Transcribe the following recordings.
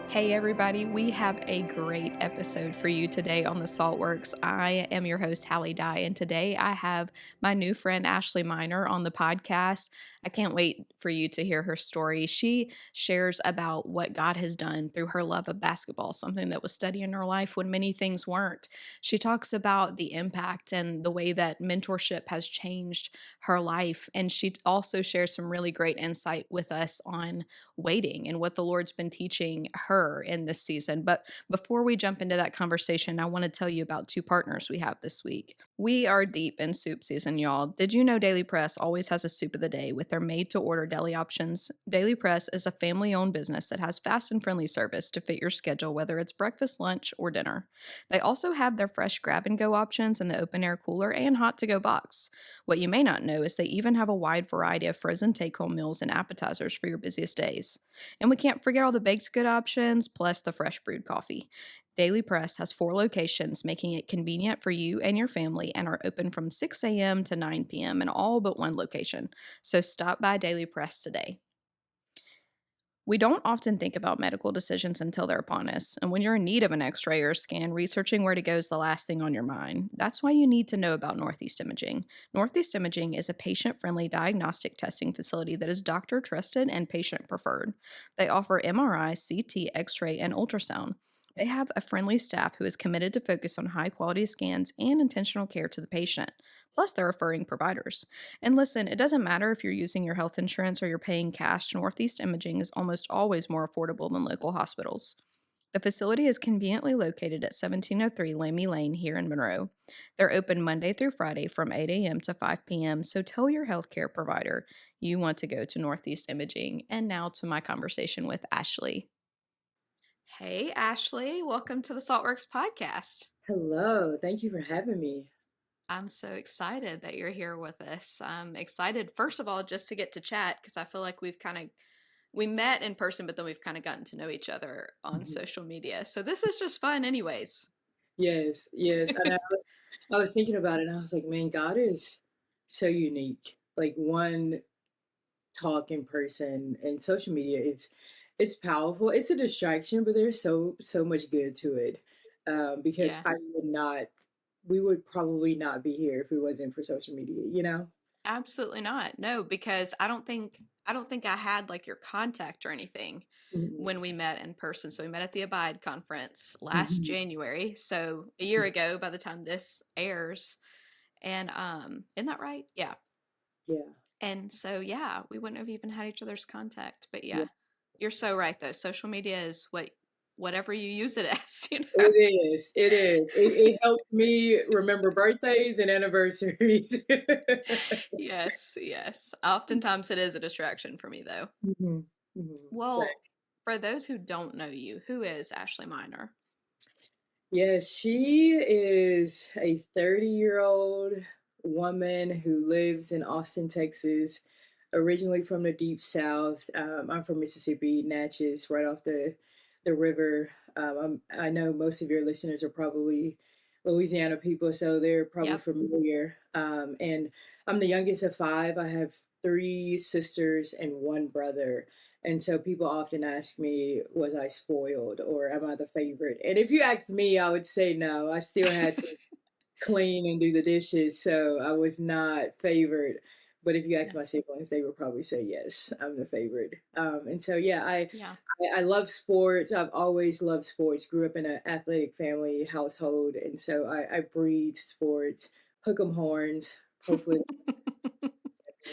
Hey everybody, we have a great episode for you today on the Saltworks. I am your host, Hallie Dye, and today I have my new friend, Ashley Miner, on the podcast. I can't wait for you to hear her story. She shares about what God has done through her love of basketball, something that was steady in her life when many things weren't. She talks about the impact and the way that mentorship has changed her life, and she also shares some really great insight with us on waiting and what the Lord's been teaching her in this season. But before we jump into that conversation, I want to tell you about two partners we have this week. We are deep in soup season, y'all. Did you know Daily Press always has a soup of the day with their made to order deli options? Daily Press is a family owned business that has fast and friendly service to fit your schedule, whether it's breakfast, lunch, or dinner. They also have their fresh grab and go options in the open air cooler and hot to go box. What you may not know is they even have a wide variety of frozen take home meals and appetizers for your busiest days. And we can't forget all the baked good options, plus the fresh brewed coffee. Daily Press has 4 locations, making it convenient for you and your family, and are open from 6 a.m. to 9 p.m. in all but one location. So stop by Daily Press today. We don't often think about medical decisions until they're upon us, and when you're in need of an x-ray or scan, researching where to go is the last thing on your mind. That's why you need to know about Northeast Imaging. Northeast Imaging is a patient-friendly diagnostic testing facility that is doctor trusted and patient preferred. They offer MRI, CT, x-ray, and ultrasound. They have a friendly staff who is committed to focus on high quality scans and intentional care to the patient. Plus, they're referring providers. And listen, it doesn't matter if you're using your health insurance or you're paying cash, Northeast Imaging is almost always more affordable than local hospitals. The facility is conveniently located at 1703 Lamy Lane here in Monroe. They're open Monday through Friday from 8 a.m. to 5 p.m., so tell your healthcare provider you want to go to Northeast Imaging. And now to my conversation with Ashley. Hey, Ashley, welcome to the Saltworks podcast. Hello, thank you for having me. I'm so excited that you're here with us. I'm excited, first of all, just to get to chat because I feel like we met in person, but then we've kind of gotten to know each other on Mhm. social media. So this is just fun, anyways. Yes, yes. And I was thinking about it and I was like, man, God is so unique. Like one talk in person and social media, it's powerful. It's a distraction, but there's so much good to it. Because Yeah, we would probably not be here if it wasn't for social media, you know? absolutely not. No, because I don't think I had like your contact or anything Mhm. when we met in person. So we met at the Abide conference last Mhm. January, so a year ago by the time this airs. And isn't that right? Yeah. Yeah. And so yeah, we wouldn't have even had each other's contact. But Yeah. yeah, you're so right though. Social media is whatever you use it as, you know. It is. It is. It helps me remember birthdays and anniversaries. Yes, yes. Oftentimes it is a distraction for me though. Mhm, mhm. Well, for those who don't know you, who is Ashley Miner? Yeah, she is a 30-year-old woman who lives in Austin, Texas, originally from the deep south. I'm from Mississippi, Natchez, right off the river. I know most of your listeners are probably Louisiana people, so they're probably Yep. familiar. And I'm the youngest of five. I have three sisters and one brother. And so people often ask me, was I spoiled or am I the favorite? And if you ask me, I would say no. I still had to clean and do the dishes, so I was not favored. But if you ask Yeah. my siblings, they would probably say yes, I'm the favorite. And so yeah, Yeah. I love sports. I've always loved sports. Grew up in an athletic family household, and so I breathe sports. Hook 'em horns. Hopefully,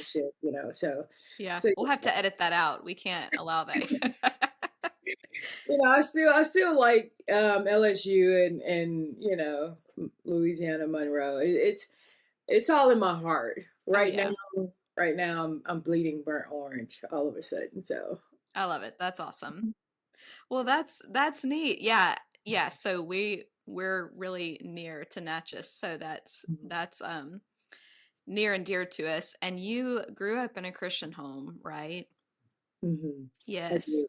championship. So Yeah. so We'll have to edit that out. We can't allow that. I still like LSU and Louisiana Monroe. It's all in my heart Oh right now. yeah. Right now, I'm bleeding burnt orange all of a sudden. So I love it. That's awesome. Well, that's neat. Yeah. Yeah, so we're really near to Natchez, so that's near and dear to us. And you grew up in a Christian home, right? mm-hmm. I Yes. do.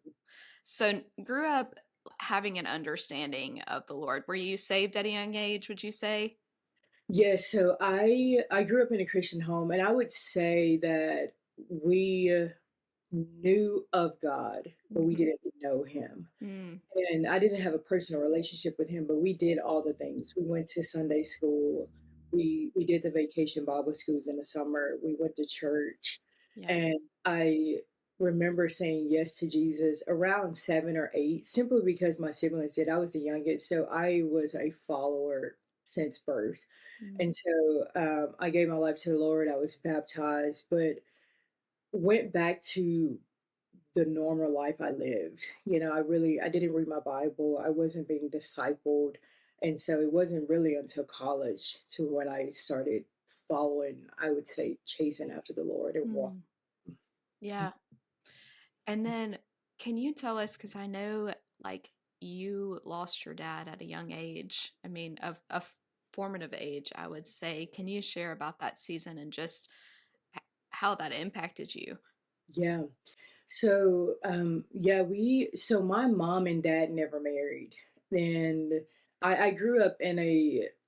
So grew up. having an understanding of the Lord? Were you saved at a young age, would you say? Yes, so I grew up in a Christian home, and I would say that we knew of God, but we Mhm. didn't know Him. Mm, And I didn't have a personal relationship with him, but we did all the things. We went to Sunday school. We did the vacation Bible schools in the summer. We went to church. yeah. And I remember saying yes to Jesus around 7 or 8, simply because my siblings did. I was the youngest, so I was a follower since birth. Mm, And so I gave my life to the Lord. I was baptized, but went back to the normal life I lived. I didn't read my Bible. I wasn't being discipled. And so it wasn't really until college to when I started following, I would say, chasing after the Lord and walking. mm, yeah. And then can you tell us, because I know like you lost your dad at a young age, I mean, a formative age, I would say. Can you share about that season and just how that impacted you? Yeah. So my mom and dad never married. And I grew up in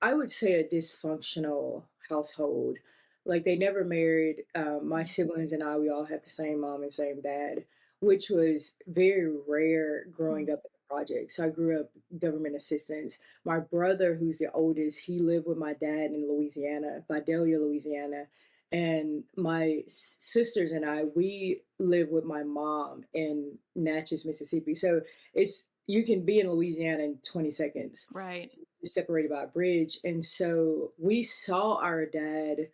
I would say a dysfunctional household. Like they never married. My Mm, siblings and I, we all have the same mom and same dad, which was very rare mm, growing up in the project. So I grew up government assistance. My brother, who's the oldest, he lived with my dad in Louisiana, Vidalia, Louisiana, and my sisters and I, we live with my mom in Natchez, Mississippi. So it's you can be in Louisiana in 20 seconds, right. separated by a bridge. And so we saw our dad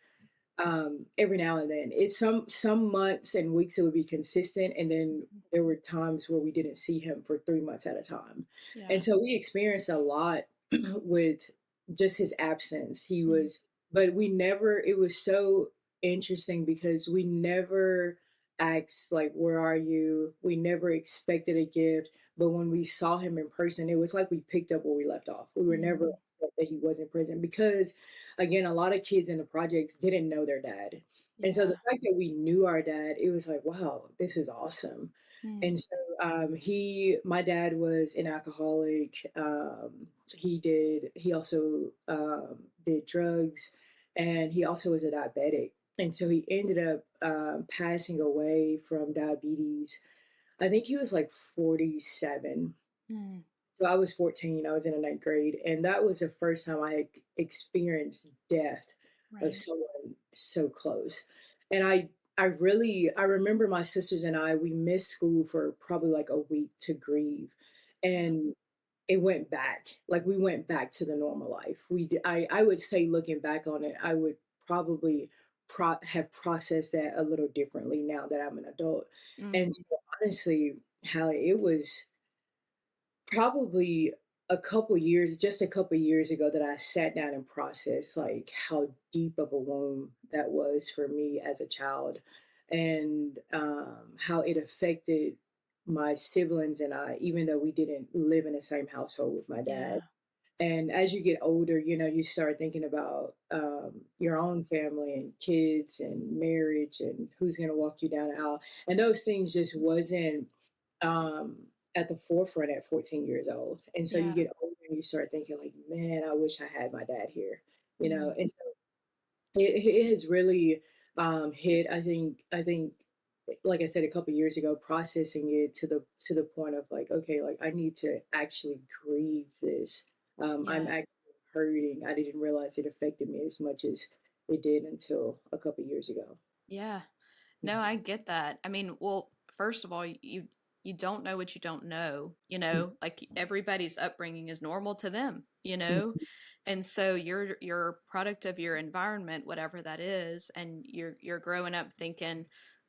every now and then. It's some months and weeks it would be consistent, and then Mhm. there were times where we didn't see him for 3 months at a time. And Yeah. so we experienced a lot with just his absence. He Mm, was, but we never. It was so interesting because we never asked like, "Where are you?" We never expected a gift, but when we saw him in person, it was like we picked up where we left off. We were never mm, upset that he wasn't present because again, a lot of kids in the projects didn't know their dad. And so the yeah. fact that we knew our dad, it was like, wow, this is awesome. Mm, And so my dad was an alcoholic. He also did drugs, and he also was a diabetic. And so he ended up passing away from diabetes. I think he was like 47. mm, So I was 14, I was in the ninth grade, and that was the first time I had experienced death of right. someone so close. And I remember my sisters and I, we missed school for probably like a week to grieve. Yeah. And it went back, like we went back to the normal life. I would say looking back on it, I would probably have processed that a little differently now that I'm an adult. And Mm, so honestly, Hallie, it was probably just a couple years ago that I sat down and processed like how deep of a wound that was for me as a child, and how it affected my siblings and I, even though we didn't live in the same household with my dad. yeah. And as you get older, you start thinking about your own family and kids and marriage and who's going to walk you down the aisle. And those things just wasn't um, at the forefront at 14 years old. And so you Yeah. get older and you start thinking like, man, I wish I had my dad here, Mm, And so it has really hit. I think, like I said a couple years ago, processing it to the point of like, okay, like I need to actually grieve this. I'm yeah. actually hurting. I didn't realize it affected me as much as it did until a couple years ago. Yeah. No, I get that. I mean, well, first of all, you don't know what you don't know, like everybody's upbringing is normal to them, Mhm. and so you're a product of your environment, whatever that is, and you're growing up thinking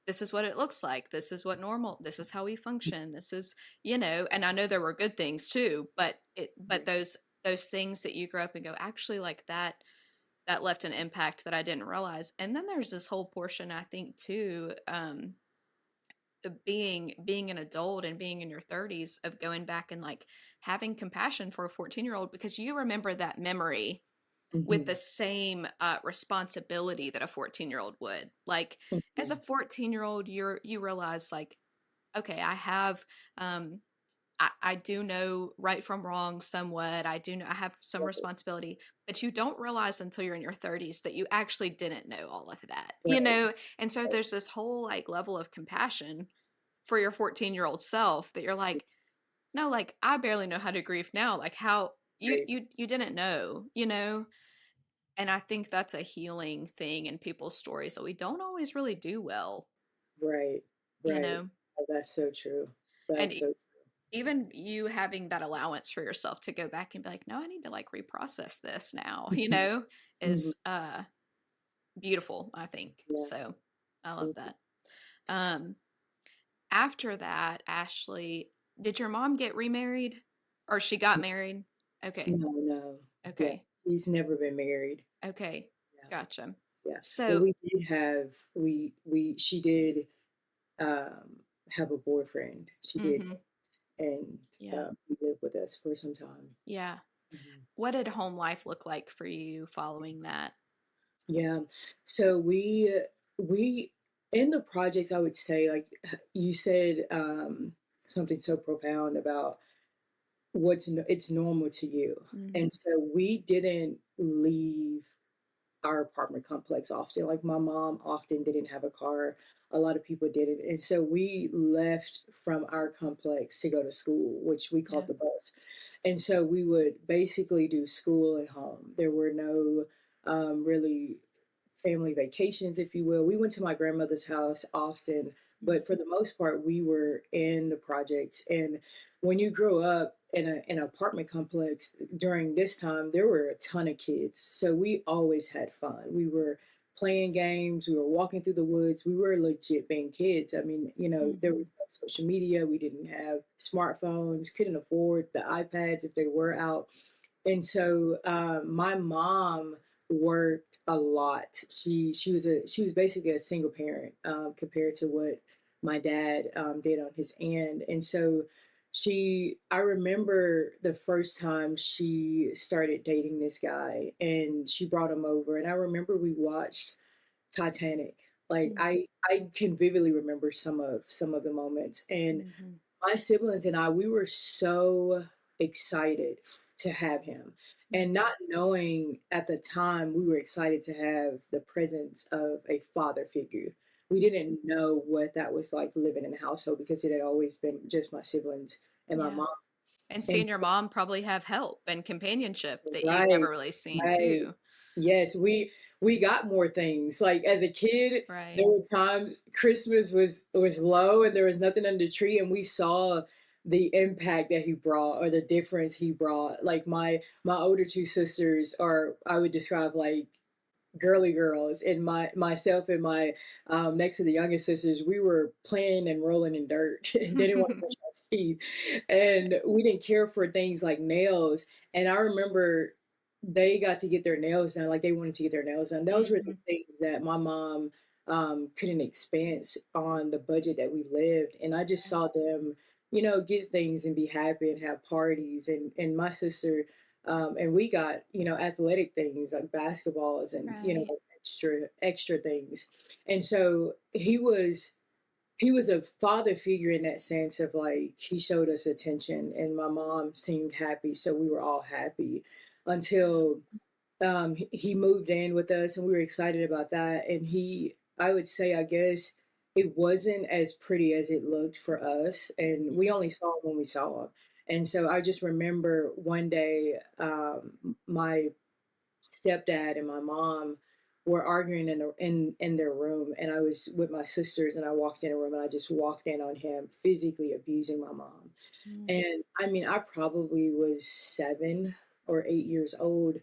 this is what it looks like, this is what normal, this is how we function, this is, and I know there were good things too, but those things that you grow up and go, actually, like that left an impact that I didn't realize. And then there's this whole portion, I think, too, being an adult and being in your 30s, of going back and like having compassion for a 14-year-old, because you remember that memory with the Mhm. same responsibility that a 14-year-old would. Like as a Mhm. 14-year-old, you realize like, okay, I have um I do know right from wrong somewhat. I do know I have some Right, responsibility, but you don't realize until you're in your 30s that you actually didn't know all of that, you right, know? And so right, there's this whole like level of compassion for your 14-year-old self that you're like, no, like I barely know how to grieve now. Like how right, you didn't know, you know? And I think that's a healing thing in people's stories that we don't always really do well, right, you right. know? Oh, that's so true. And That's so true. even you having that allowance for yourself to go back and be like, no, I need to like reprocess this now, Mhm, mhm. is beautiful, I think. Yeah, So I love thank you. that. Um After that, Ashley, did your mom get remarried? Or she got married? Okay. No, no. Yeah, Okay. he's never been married. Okay. Yeah, Gotcha. yeah. But So we did have we she did have a boyfriend. She did, mhm. and Yeah. he lived with us for some time. Yeah. Mhm. What did home life look like for you following that? Yeah. So we in the projects, I would say, like you said, something so profound about it's normal to you, and Mhm. so we didn't leave our apartment complex often. Like my mom often didn't have a car. A lot of people didn't. And so we left from our complex to go to school, which we called Yeah. the bus. And so we would basically do school at home. There were no really family vacations, if you will. We went to my grandmother's house often, but for Mhm. the most part, we were in the projects. And when you grow up in an apartment complex during this time, there were a ton of kids. So we always had fun. We were playing games, we were walking through the woods, we were legit being kids. I mean, there was Mhm. no social media, we didn't have smartphones, couldn't afford the iPads if they were out. And so my mom worked a lot. She was basically a single parent compared to what my dad did on his end. And so I remember the first time she started dating this guy, and she brought him over, and I remember we watched Titanic. Like Mhm. I can vividly remember some of the moments, and Mhm. my siblings and I, we were so excited to have him. And Mhm. not knowing at the time, we were excited to have the presence of a father figure. We Mhm. didn't know what that was like living in a household because it had always been just my siblings and my Yeah. mom. And And seeing your mom probably have help and companionship that you've right, never really seen right. too. Yes, we got more things. Like as a kid, Right. there were times Christmas was low and there was nothing under the tree, and we saw the impact that he brought or the difference he brought. Like my older two sisters are, I would describe, like girly girls, and myself and my next to the youngest sisters, we were playing and rolling in dirt and didn't want to brush our teeth, and we didn't care for things like nails. And I remember they got to get their nails done, like they wanted to get their nails done. Those were the Mhm. things that my mom couldn't expense on the budget that we lived, and I just Right. saw them, get things and be happy and have parties. And my sister, and we got, athletic things like basketballs and, Right. extra things. And so he was a father figure in that sense of like he showed us attention, and my mom seemed happy, so we were all happy until he moved in with us, and we were excited about that. And I would say, I guess it wasn't as pretty as it looked for us, and we Mhm. only saw him when we saw him. And so I just remember one day, my stepdad and my mom were arguing in their room, and I was with my sisters, and I walked in a room, and I just walked in on him physically abusing my mom. Mhm. And I mean, I probably was 7 or 8 years old,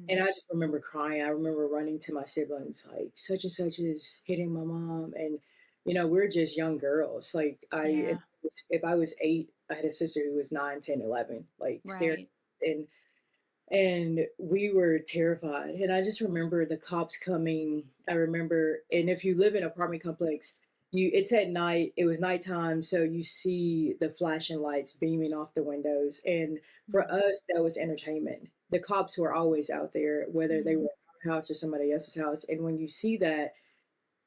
and I just remember crying. I remember running to my siblings, like, such and such is hitting my mom. And, we're just young girls. Like, Yeah. if I was 8, I had a sister who was 9, 10, 11, like, staring. Right. And we were terrified. And I just remember the cops coming. I remember, and if you live in an apartment complex, it's at night. It was nighttime, so you see the flashing lights beaming off the windows. And for Mhm. us, that was entertainment. The cops were always out there, whether they were Mhm. at our house or somebody else's house. And when you see that,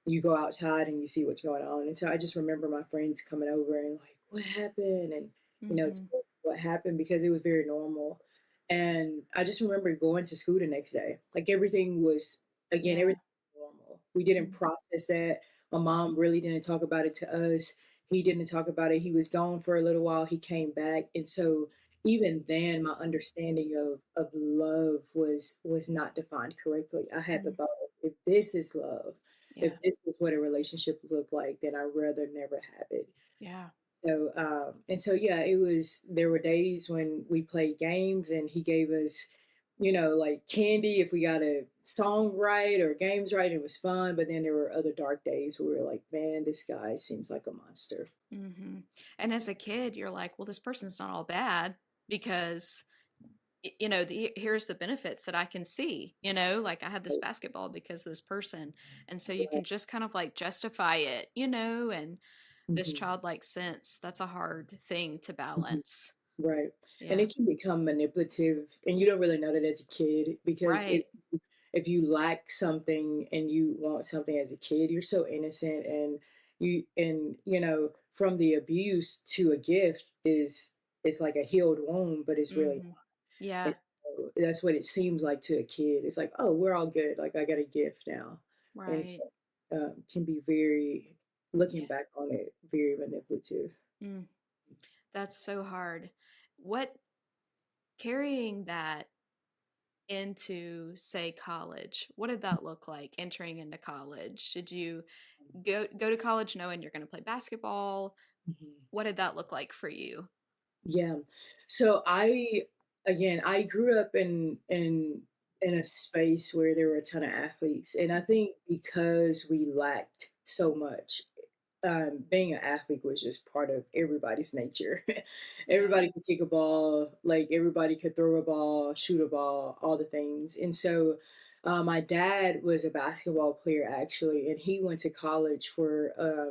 you go outside and you see what's going on. And so I just remember my friends coming over and like, what happened? And to Mhm. what happened because it was very normal. And I just remember going to school the next day. Like everything was, again, Yeah. everything was normal. We didn't Mm. process that. My mom really didn't talk about it to us. He didn't talk about it. He was gone for a little while. He came back. And so even then my understanding of love was not defined correctly. I had the Mm. thought, if this is love, Yeah. if this is what a relationship looked like, then I'd rather never have it. Yeah. So, and so, yeah, it was, there were days when we played games and he gave us, like candy if we got a song right or games right. It was fun. But then there were other dark days where we were like, man, this guy seems like a monster. Mhm. And as a kid, you're like, "Well, this person's not all bad because here's the benefits that I can see, like I have this Right. basketball because of this person." And so you can Right. just kind of like justify it, and this Mhm. childlike sense, that's a hard thing to Mhm. balance. Right. And Yeah. it can become manipulative, and you don't really know that as a kid because Right. if you lack something and you want something as a kid, you're so innocent, and from the abuse to a gift is it's like a healed wound, but it's really Mhm. not. Yeah. So that's what it seems like to a kid. It's like, oh, we're all good. Like I got a gift now, and Right. so can be very, looking Yeah. back on it, very manipulative. Mm. That's so hard. What carrying that into, say, college, what did that look like entering into college? Did you go to college knowing you're going to play basketball? Mhm. What did that look like for you? Yeah. So I grew up in a space where there were a ton of athletes, and I think because we lacked so much, being an athlete was just part of everybody's nature. Yeah. Everybody could kick a ball, like everybody could throw a ball, shoot a ball, all the things. And so, my dad was a basketball player actually, and he went to college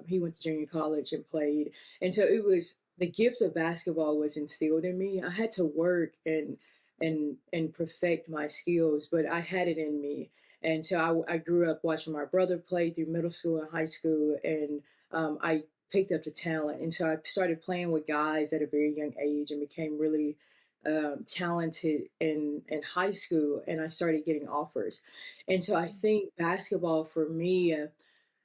he went to junior college and played. And so it was, the gift of basketball was instilled in me. I had to work and perfect my skills, but I had it in me. And so I grew up watching my brother play through middle school and high school, and I picked up the talent. And so I started playing with guys at a very young age and became really talented in high school. And I started getting offers. And so I Mhm. think basketball for me at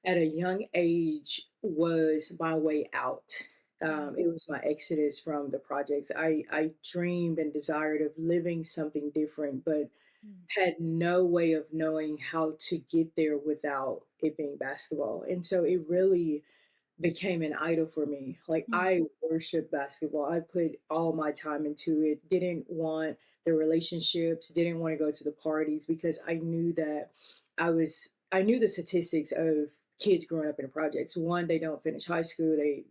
a young age was my way out. Mm. It was my exodus from the projects. I dreamed and desired of living something different, but Mm. had no way of knowing how to get there without it being basketball. And so it really became an idol for me. Like Mm. I worship basketball. I put all my time into it. Didn't want the relationships, didn't want to go to the parties because I knew that I knew the statistics of kids growing up in the projects. One, they don't finish high school, they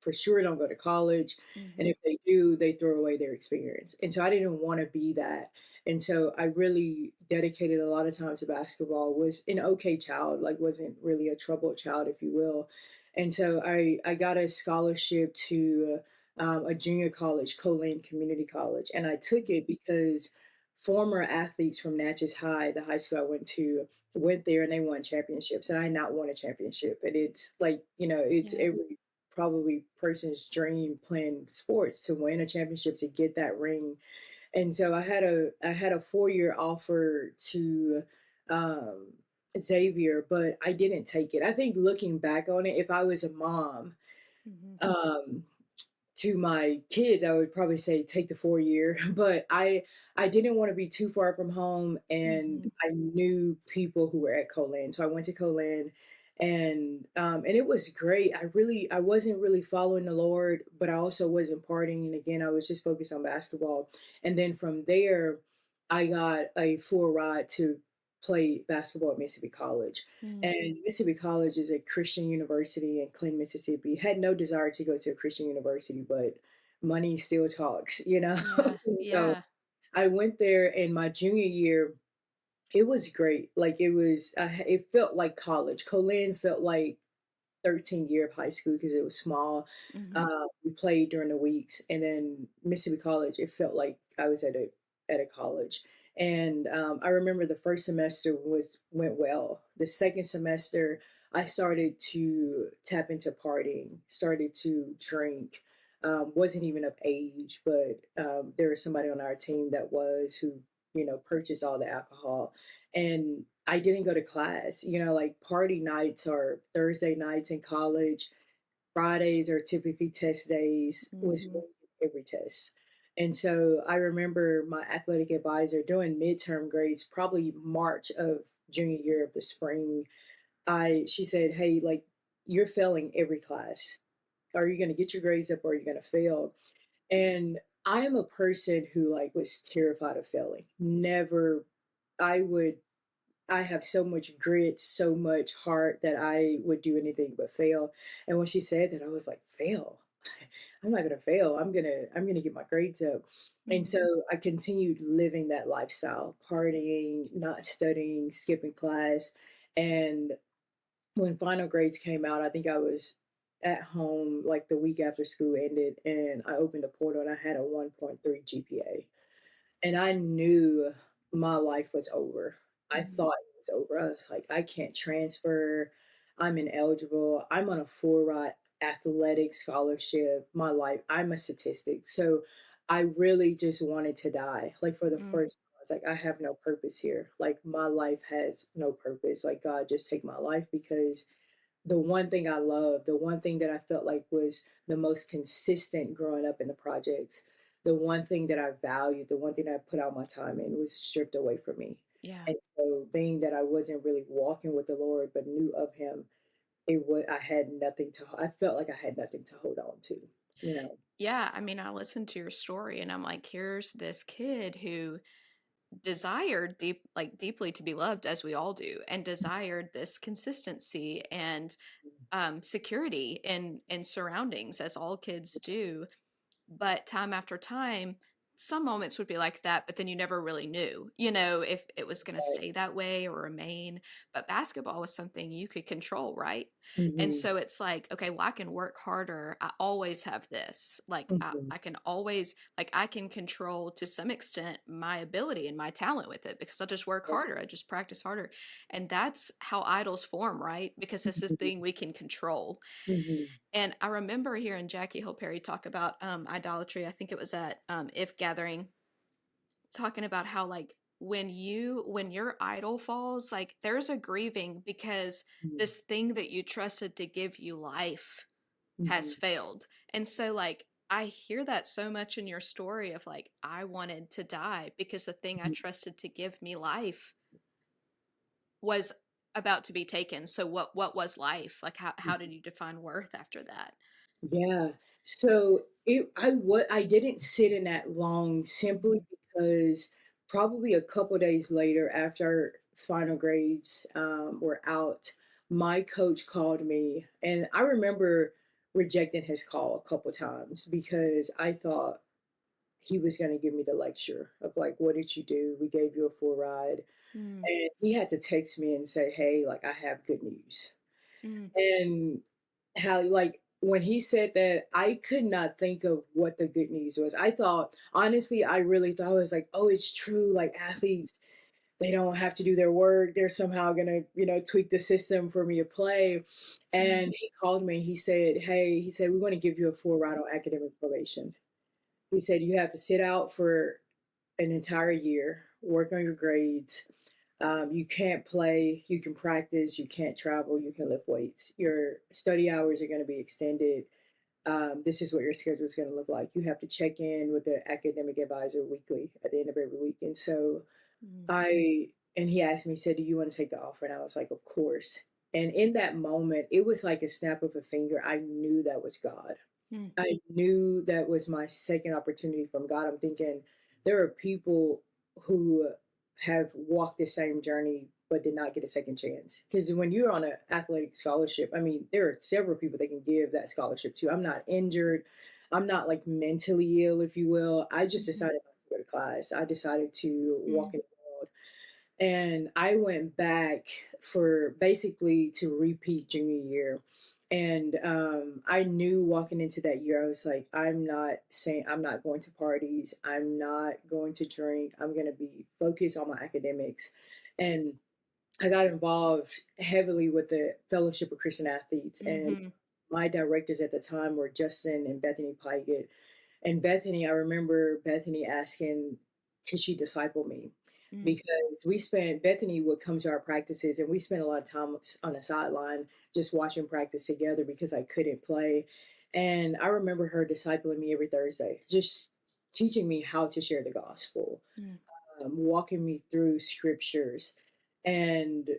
for sure don't go to college. And Mhm. if they do, they throw away their experience. And so I didn't want to be that. And so I really dedicated a lot of time to basketball, was an okay child, like wasn't really a troubled child, if you will. And so I got a scholarship to a junior college, Colane Community College. And I took it because former athletes from Natchez High, the high school I went to, went there and they won championships. And I not won a championship. And it's like, it's Yeah. every probably person's dream playing sports to win a championship, to get that ring. And so I had a 4-year offer to um Xavier, but I didn't take it. I think looking back on it, if I was a mom, Mhm. um to my kids, I would probably say take the 4 year, but I didn't want to be too far from home, and Mhm. I knew people who were at Colin, so I went to Colin, and it was great. I wasn't really following the Lord, but I also wasn't partying, and again, I was just focused on basketball. And then from there, I got a full ride to play basketball at Mississippi College. Mm. And Mississippi College is a Christian university in Clinton, Mississippi. Had no desire to go to a Christian university, but money still talks. Yeah. So Yeah. I went there in my junior year. It was great. Like it felt like college. Colin felt like 13th year of high school because it was small. Mhm. We played during the weeks, and then Mississippi College, it felt like I was at a college. And I remember the first semester went well. The second semester, I started to tap into partying, started to drink, wasn't even of age, but there was somebody on our team that was who, purchased all the alcohol. And I didn't go to class. Like party nights are Thursday nights in college. Fridays are typically test days, was Mhm. when you do every test. And so I remember my athletic advisor doing midterm grades, probably March of junior year of the spring. She said, "Hey, like you're failing every class. Are you going to get your grades up or are you going to fail?" And I am a person who like was terrified of failing. Never, I would I have so much grit, so much heart that I would do anything but fail. And when she said that, I was like, fail? I'm not gonna fail. I'm gonna get my grades up. And Mhm. so I continued living that lifestyle, partying, not studying, skipping class. And when final grades came out, I think I was at home like the week after school ended, and I opened a portal and I had a 1.3 GPA. And I knew my life was over. I Mhm. thought it was over. I was like, I can't transfer. I'm ineligible. I'm on a full ride athletic scholarship. I'm a statistic. So I really just wanted to die. Like for the Mm. first time, I was like, I have no purpose here. Like my life has no purpose. Like God, just take my life because the one thing I love, the one thing that I felt like was the most consistent growing up in the projects, the one thing that I valued, the one thing I put out my time in was stripped away from me. Yeah. And so being that I wasn't really walking with the Lord but knew of him, I had nothing I felt like I had nothing to hold on to, you know. Yeah, I mean, I listened to your story and I'm like, here's this kid who desired deeply to be loved as we all do, and desired this consistency and security in surroundings as all kids do. But time after time, some moments would be like that, but then you never really knew, if it was going to Right. stay that way or remain. But basketball was something you could control, right? And Mhm. so it's like, okay, well, I can work harder. I always have this. Like, Mhm. I can always, like, I can control to some extent my ability and my talent with it because I just work Right. harder. I just practice harder. And that's how idols form, right? Because it's this Mhm. thing we can control. Mhm. And I remember hearing Jackie Hill Perry talk about idolatry. I think it was at If Gathering, talking about how like when your idol falls, like there's a grieving because Mhm. this thing that you trusted to give you life has Mhm. failed. And so like I hear that so much in your story of like I wanted to die because the thing I Mhm. trusted to give me life was about to be taken. So what was life? Like how did you define worth after that? Yeah. So I didn't sit in that long simply Mhm. because probably a couple days later after final grades were out, my coach called me and I remember rejecting his call a couple times because I thought he was going to give me the lecture of like, what did you do? We gave you a full ride. Mm, And he had to text me and say, hey, like I have good news. mm, And how, like, when he said that, I could not think of what the good news was. I thought, honestly, I really thought it was like, oh, it's true. Like, athletes, they don't have to do their work. They're somehow going to, tweak the system for me to play. mm, And he called me. He said, hey, we want to give you a full ride on academic probation. He said, you have to sit out for an entire year, work on your grades. You can't play, you can practice, you can't travel, you can lift weights. Your study hours are going to be extended. This is what your schedule is going to look like. You have to check in with the academic advisor weekly at the end of every week. And so mm, and he asked me, he said, do you want to take the offer? And I was like, of course. And in that moment, it was like a snap of a finger. I knew that was God. mm, I knew that was my second opportunity from God. I'm thinking there are people who have walked the same journey but did not get a second chance. Because when you're on an athletic scholarship, I mean, there are several people they can give that scholarship to. I'm not injured. I'm not like mentally ill, if you will. I just mhm, decided not to go to class. I decided to walk mm, in the world. And I went back for basically to repeat junior year. And I knew walking into that year, I was like, I'm not going to parties. I'm not going to drink. I'm going to be focused on my academics. And I got involved heavily with the Fellowship of Christian Athletes. And mhm, my directors at the time were Justin and Bethany Pygott. And Bethany, I remember Bethany asking, could she disciple me? Mm, Because Bethany would come to our practices and we spent a lot of time on the sideline just watching practice together because I couldn't play. And I remember her discipling me every Thursday, just teaching me how to share the gospel, mm, walking me through scriptures. And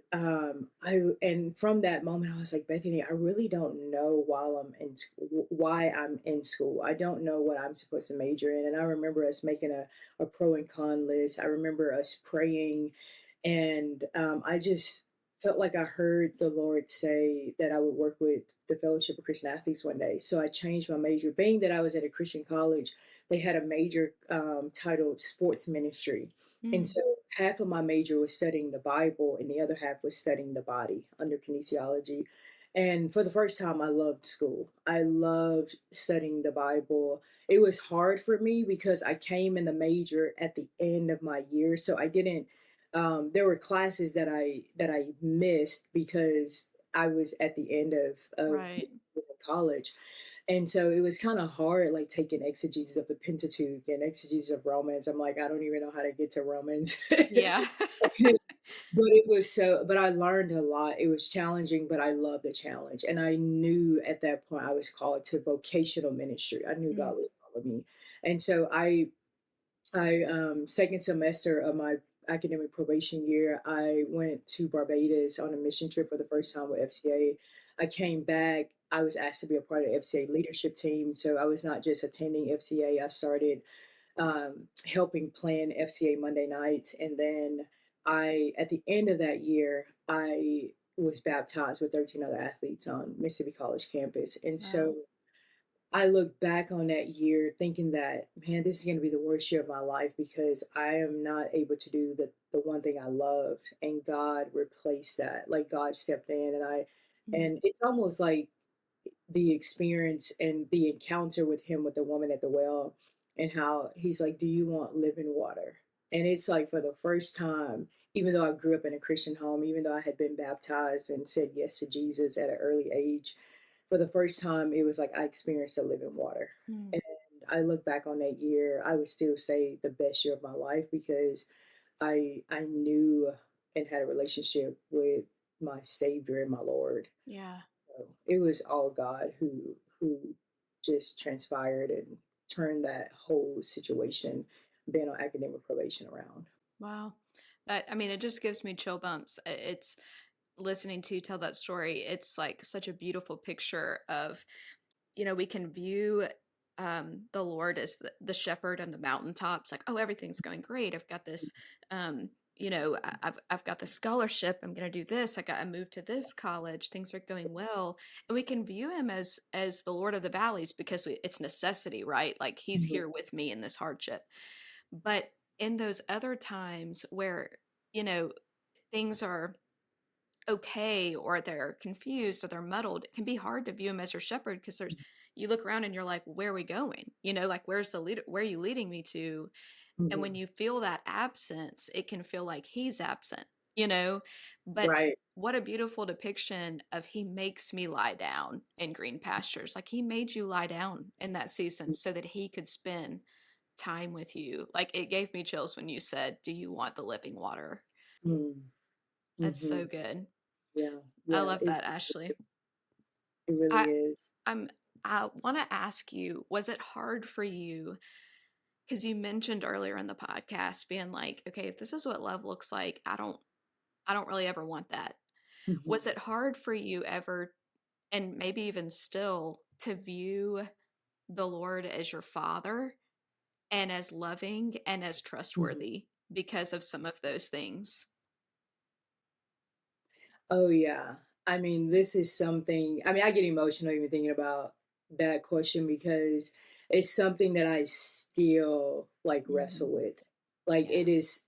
from that moment, I was like, Bethany, I really don't know why I'm in school. I don't know what I'm supposed to major in. And I remember us making a pro and con list. I remember us praying, and I just felt like I heard the Lord say that I would work with the Fellowship of Christian Athletes one day. So I changed my major. Being that I was at a Christian college, they had a major titled sports ministry. And mm, so half of my major was studying the Bible, and the other half was studying the body under kinesiology. And for the first time, I loved school. I loved studying the Bible. It was hard for me because I came in the major at the end of my year, so I didn't. There were classes that I missed because I was at the end of right. college. And so it was kind of hard, like taking exegesis of the Pentateuch and exegesis of Romans. I'm like, I don't even know how to get to Romans. Yeah. But I learned a lot. It was challenging, but I loved the challenge. And I knew at that point I was called to vocational ministry. I knew Mm, God was calling me. And so second semester of my academic probation year, I went to Barbados on a mission trip for the first time with FCA. I came back. I was asked to be a part of the FCA leadership team. So I was not just attending FCA. I started helping plan FCA Monday nights. And then at the end of that year, I was baptized with 13 other athletes on Mississippi College campus. And so wow. I look back on that year thinking that, man, this is going to be the worst year of my life because I am not able to do the one thing I love. And God replaced that. Like God stepped in, Mm, and it's almost like the experience and the encounter with him with the woman at the well, and how he's like, do you want living water? And it's like for the first time, even though I grew up in a Christian home, even though I had been baptized and said yes to Jesus at an early age, for the first time it was like I experienced a living water. mm, And I look back on that year, I would still say the best year of my life because I knew and had a relationship with my Savior and my Lord. yeah. So it was all God who just transpired and turned that whole situation, being on academic probation, around. Wow. That, I mean, it just gives me chill bumps. It's listening to you tell that story. It's like such a beautiful picture of, we can view the Lord as the shepherd on the mountaintops, like, oh, everything's going great. I've got this, I've got the scholarship. I'm going to do this. I moved to this college. Things are going well, and we can view him as the Lord of the valleys because it's necessity, right? Like he's Mhm. here with me in this hardship. But in those other times where you know things are okay or they're confused or they're muddled, it can be hard to view him as your shepherd because there's you look around and you're like, where are we going? Like where's the leader? Where are you leading me to? And when Mhm. you feel that absence, it can feel like he's absent. But Right. what a beautiful depiction of he makes me lie down in green pastures. Like he made you lie down in that season so that he could spend time with you. Like it gave me chills when you said, do you want the living water? Mm. That's so Mhm. good. Yeah. I Yeah. love that, Ashley. It really I is. I'm I want to ask you, was it hard for you because you mentioned earlier in the podcast being like, okay, if this is what love looks like, I don't really ever want that. Was Mhm. it hard for you ever, and maybe even still, to view the Lord as your father and as loving and as Mhm. trustworthy because of some of those things? Oh yeah. I mean, this is something. I mean, I get emotional even thinking about that question because it's something that I still like wrestle Mhm. with. Like Yeah. it is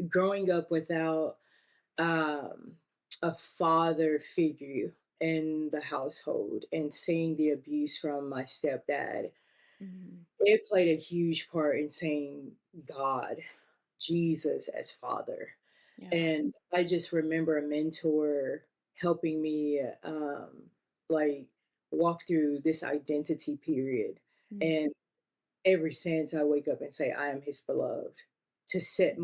growing up without um, a father figure in the household and seeing the abuse from my stepdad. Mhm. It played a huge part in seeing God, Jesus as father. Yeah. And I just remember a mentor helping me, like walk through this identity period. Mm. And every since I wake up and say, I am his beloved, Mhm. to set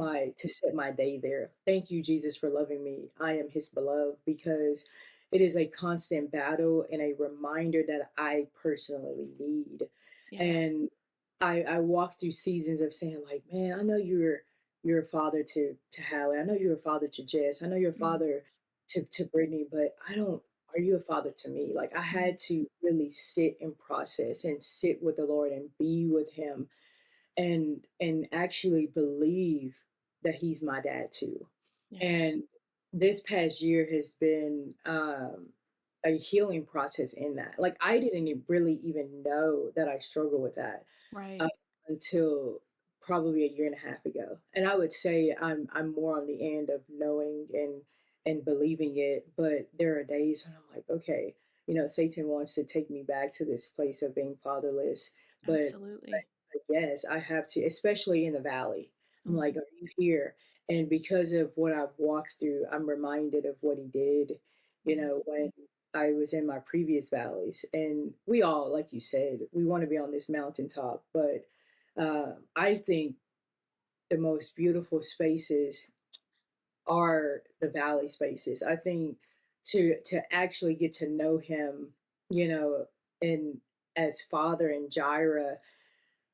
my day there. Thank you, Jesus, for loving me. I am his beloved, because it is a constant battle and a reminder that I personally need. Yeah. And I walk through seasons of saying, like, man, I know you're a father to Hallie. I know you're a father to Jess. I know you're a Mm. father to Brittany, but I don't are you a father to me? Like, I Mm. had to really sit and process and sit with the Lord and be with him and actually believe that he's my dad too. Yeah. And this past year has been a healing process in that. Like, I didn't really even know that I struggle with that Right. uh, until probably a year and a half ago. And I would say I'm more on the end of knowing and believing it, but there are days when I'm like, okay, Satan wants to take me back to this place of being fatherless, but Absolutely. yes, I have to, especially in the valley. I'm like, Mhm. are you here? And because of what I've walked through, I'm reminded of what he did, Mm. when I was in my previous valleys. And we all, like you said, we want to be on this mountaintop, but I think the most beautiful spaces are the valley spaces. I think to actually get to know him, you know, and as Father and Jireh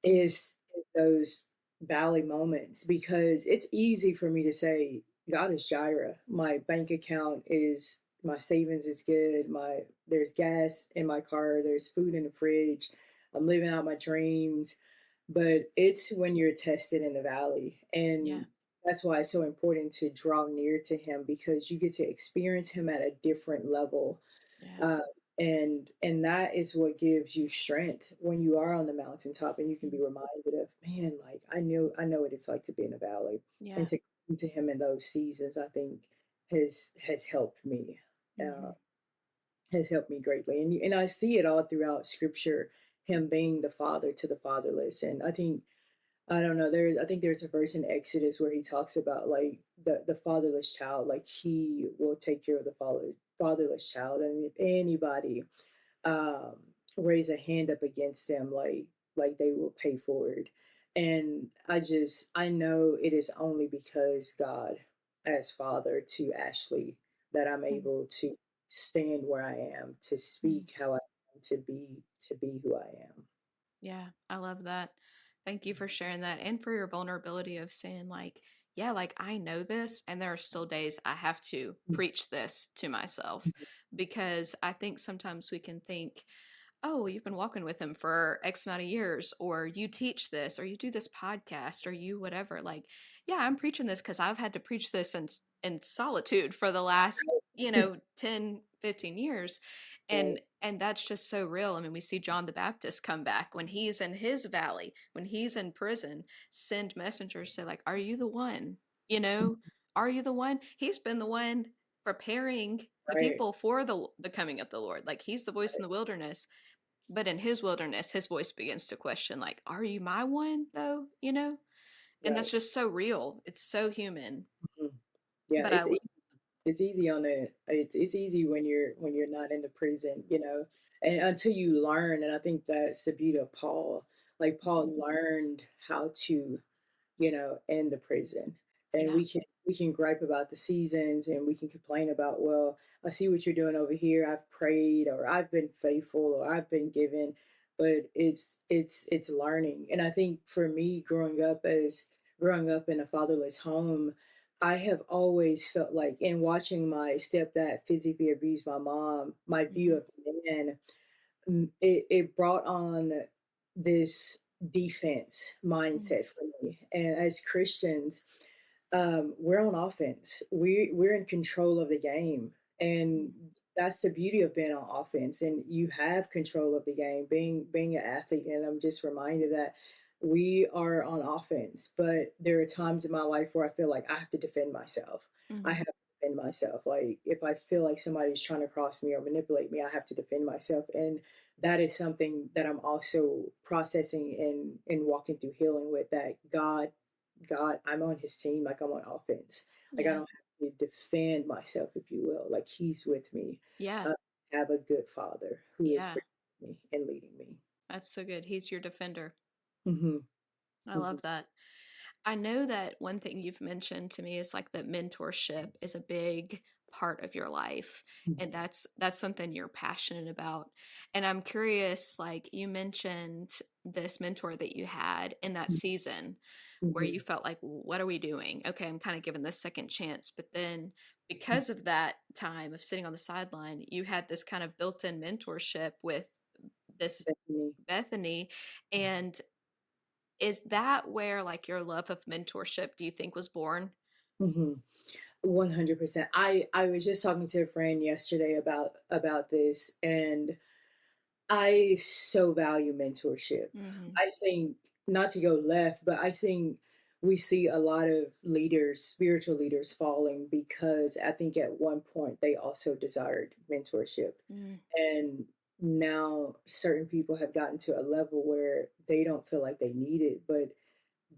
Mm. is those valley moments, because it's easy for me to say God is Jireh. My bank account is my savings is good. My There's gas in my car. There's food in the fridge. I'm living out my dreams. But it's when you're tested in the valley, Yeah. and that's why it's so important to draw near to Him, because you get to experience Him at a different level, Yeah. uh, and that is what gives you strength when you are on the mountaintop, and you can be Mm. reminded of, man, like I know what it's like to be in a valley, and Yeah. to come to him in those seasons, I think has helped me, uh, Mhm. has helped me greatly, and I see it all throughout Scripture, him being the father to the fatherless, and I don't know. I think there's a verse in Exodus where he talks about, like, the fatherless child, like he will take care of the fatherless child, and if anybody um, raise a hand up against them, like they will pay for it. And I know it is only because God, as Father to Ashley, that I'm Mm. able to stand where I am, to Mm. speak how I am, to be who I am. Yeah, I love that. Thank you for sharing that and for your vulnerability of saying, like, yeah, like I know this, and there are still days I have to preach this to myself because I think sometimes we can think, oh, you've been walking with him for X amount of years, or you teach this, or you do this podcast, or you whatever. Like, yeah, I'm preaching this because I've had to preach this in solitude for the last, 10, 15 years. Right, And that's just so real. I mean, we see John the Baptist come back when he's in his valley, when he's in prison, send messengers say, like, are you the one? You know, are you the one? He's been the one preparing the right, people for the coming of the Lord. Like he's the voice in the wilderness, but in his wilderness, his voice begins to question, like, are you my one, though? And that's right. just so real. It's so human. Mhm. Yeah, But I, it's easy on the it's easy when you're not in the prison, and until you learn, and I think that's the beauty of Paul. Like, Paul learned how to, in the prison. And yeah. we can gripe about the seasons, and we can complain about, well, I see what you're doing over here. I've prayed, or I've been faithful, or I've been given, but it's learning. And I think for me, growing up in a fatherless home, I have always felt like, in watching my stepdad physically abuse my mom, my view Hmm. of men, it brought on this defense Hmm. mindset for me. And as Christians, we're on offense. We're in control of the game, and that's the beauty of being on offense. And you have control of the game, being an athlete. And I'm just reminded that we are on offense. But there are times in my life where I feel like I have to defend myself. I Hmm. have to defend myself. Like, if I feel like somebody's trying to cross me or manipulate me, I have to defend myself. And that is something that I'm also processing and walking through healing with. That God, I'm on his team, like I'm on offense. Like, I Yeah. don't have to defend myself, if you will. Like, he's with me. Yeah. Uh, have a good father who is Yeah, protecting me and leading me. that's so good. He's your defender. Mhm, I mhm, love that. I know that one thing you've mentioned to me is like that mentorship is a big part of your life, mhm, and that's something you're passionate about. And I'm curious, like you mentioned this mentor that you had in that season where you mhm, felt like, what are we doing? Okay, I'm kind of giving this second chance. But then because of that time of sitting on the sideline, you had this kind of built-in mentorship with this definitely. Bethany. And is that where, like, your love of mentorship, do you think, was born? Mhm. 100%. I was just talking to a friend yesterday about this, and I so value mentorship. Mhm. I think, not to go left, but I think we see a lot of leaders, spiritual leaders, falling because I think at one point they also desired mentorship. Mm, And now certain people have gotten to a level where they don't feel like they need it. But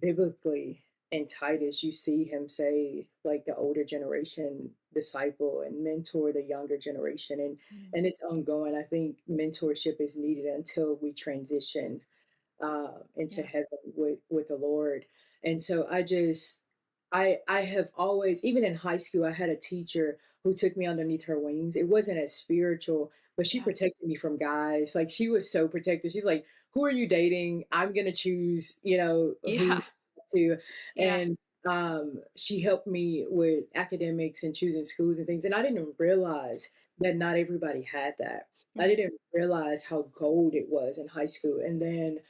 biblically, in Titus, you see him say, like, the older generation disciple and mentor the younger generation, mm. and it's ongoing. I think mentorship is needed until we transition into Yeah. heaven with the Lord. And so I have always, even in high school, I had a teacher who took me underneath her wings. It wasn't as spiritual, but she Yeah. protected me from guys. Like, she was so protective. She's like, "Who are you dating? I'm gonna choose, who Yeah. to." Yeah. And she helped me with academics and choosing schools and things. And I didn't realize that not everybody had that. I Mm, didn't realize how gold it was in high school. And then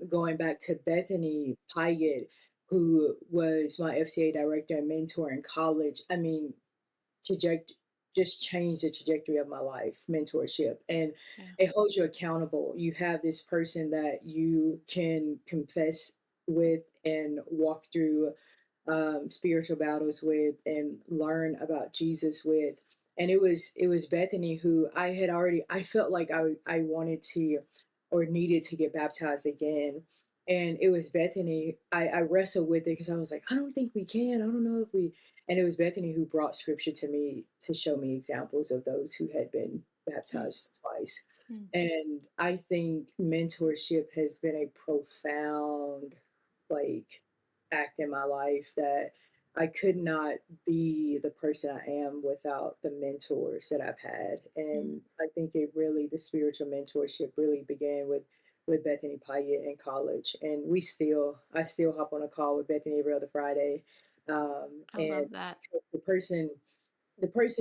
going back to Bethany Pyatt, who was my FCA director and mentor in college. I mean, traject just changed the trajectory of my life, mentorship. And yeah. it holds you accountable. You have this person that you can confess with and walk through spiritual battles with and learn about Jesus with. And it was Bethany who I felt like I wanted to or needed to get baptized again. And it was Bethany. I wrestled with it because I was like, I don't think we can. I don't know if we. And it was Bethany who brought scripture to me to show me examples of those who had been Mm, baptized twice. mm, And I think mentorship has been a profound, like, act in my life that I could not be the person I am without the mentors that I've had. mm. And I think the spiritual mentorship really began with Bethany Pyatt in college. And I still hop on a call with Bethany every other Friday. I And love that. the person,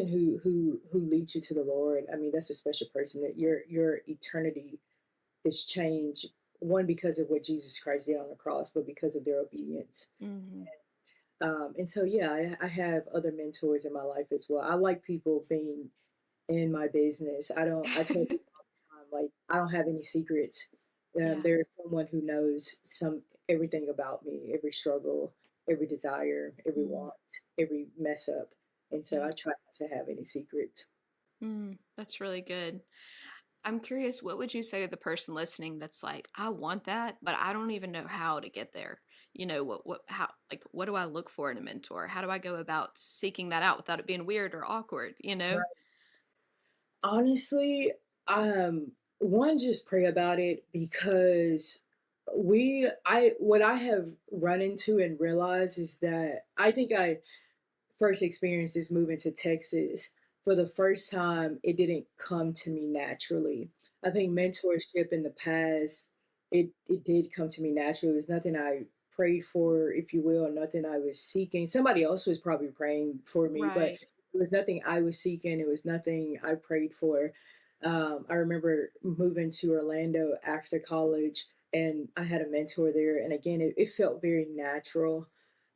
who leads you to the Lord, I mean, that's a special person that your eternity is changed, one, because of what Jesus Christ did on the cross, but because of their obedience. Mhm. And so, yeah, I have other mentors in my life as well. I like people being in my business. I tell people all the time, like, I don't have any secrets. Yeah. There's someone who knows everything about me, every struggle, every desire, every Mm, want, every mess up. And so yeah. I try not to have any secrets. That's really good. I'm curious, what would you say to the person listening that's like, I want that, but I don't even know how to get there? How, like, what do I look for in a mentor? How do I go about seeking that out without it being weird or awkward, you know? Honestly, one, just pray about it because what I have run into and realized is that I think I first experienced this moving to Texas. For the first time, it didn't come to me naturally. I think Mm. mentorship in the past, it did come to me naturally. It was nothing I prayed for, if you will, nothing I was seeking. Somebody else was probably praying for me, but Right. it was nothing I was seeking. It was nothing I prayed for. I remember moving to Orlando after college, and I had a mentor there. And again, it felt very natural.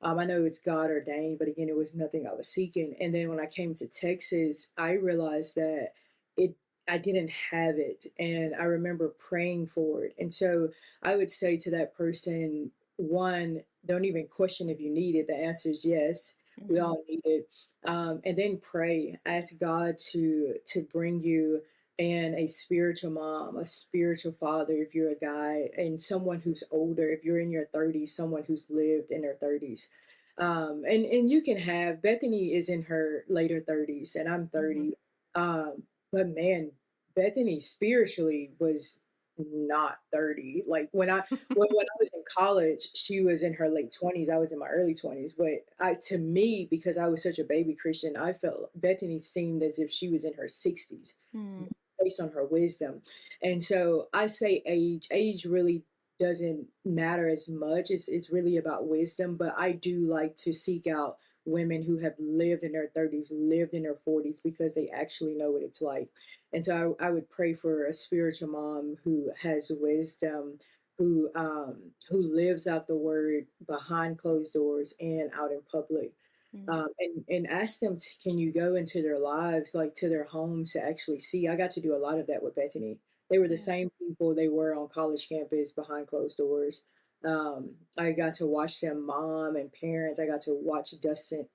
I know it's God ordained, but again, it was nothing I was seeking. And then when I came to Texas, I realized that it I didn't have it, and I remember praying for it. And so I would say to that person, one, don't even question if you need it. The answer is yes. We Mhm. all need it. And then pray. Ask God to bring you and a spiritual mom, a spiritual father if you're a guy, and someone who's older. If you're in your 30s, someone who's lived in their 30s. And you can have Bethany is in her later 30s, and I'm Mhm. 30. But man, Bethany spiritually was not 30. Like when I was in college, she was in her late 20s. I was in my early 20s. But I to me, because I was such a baby Christian, I felt Bethany seemed as if she was in her 60s Mm, based on her wisdom. And so I say age. Age really doesn't matter as much. It's really about wisdom. But I do like to seek out women who have lived in their 30s, lived in their 40s, because they actually know what it's like. And so I would pray for a spiritual mom who has wisdom, who lives out the word behind closed doors and out in public, mm, and ask them, can you go into their lives, like to their homes, to actually see? I got to do a lot of that with Bethany. They were the yeah. same people they were on college campus behind closed doors. I got to watch them mom and parents. I got to watch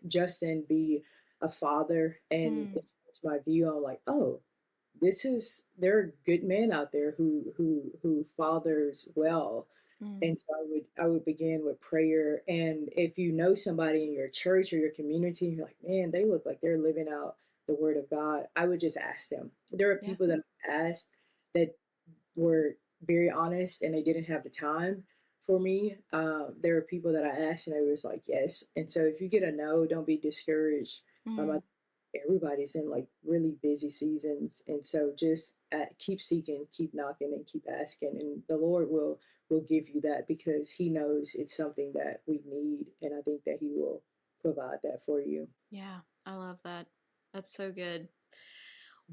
Justin be a father, and Mm, it changed my view on, like, oh, there are good men out there who fathers well. mm, And so I would begin with prayer. And if you know somebody in your church or your community, you're like, man, they look like they're living out the word of God, I would just ask them. There are yeah. people that I've asked that were very honest and they didn't have the time for me. There are people that I asked and they was like, yes. And so if you get a no, don't be discouraged. I Mm, Everybody's in like really busy seasons, and so just keep seeking, keep knocking, and keep asking, and the Lord will give you that, because He knows it's something that we need, and I think that He will provide that for you. yeah. I love that. That's so good.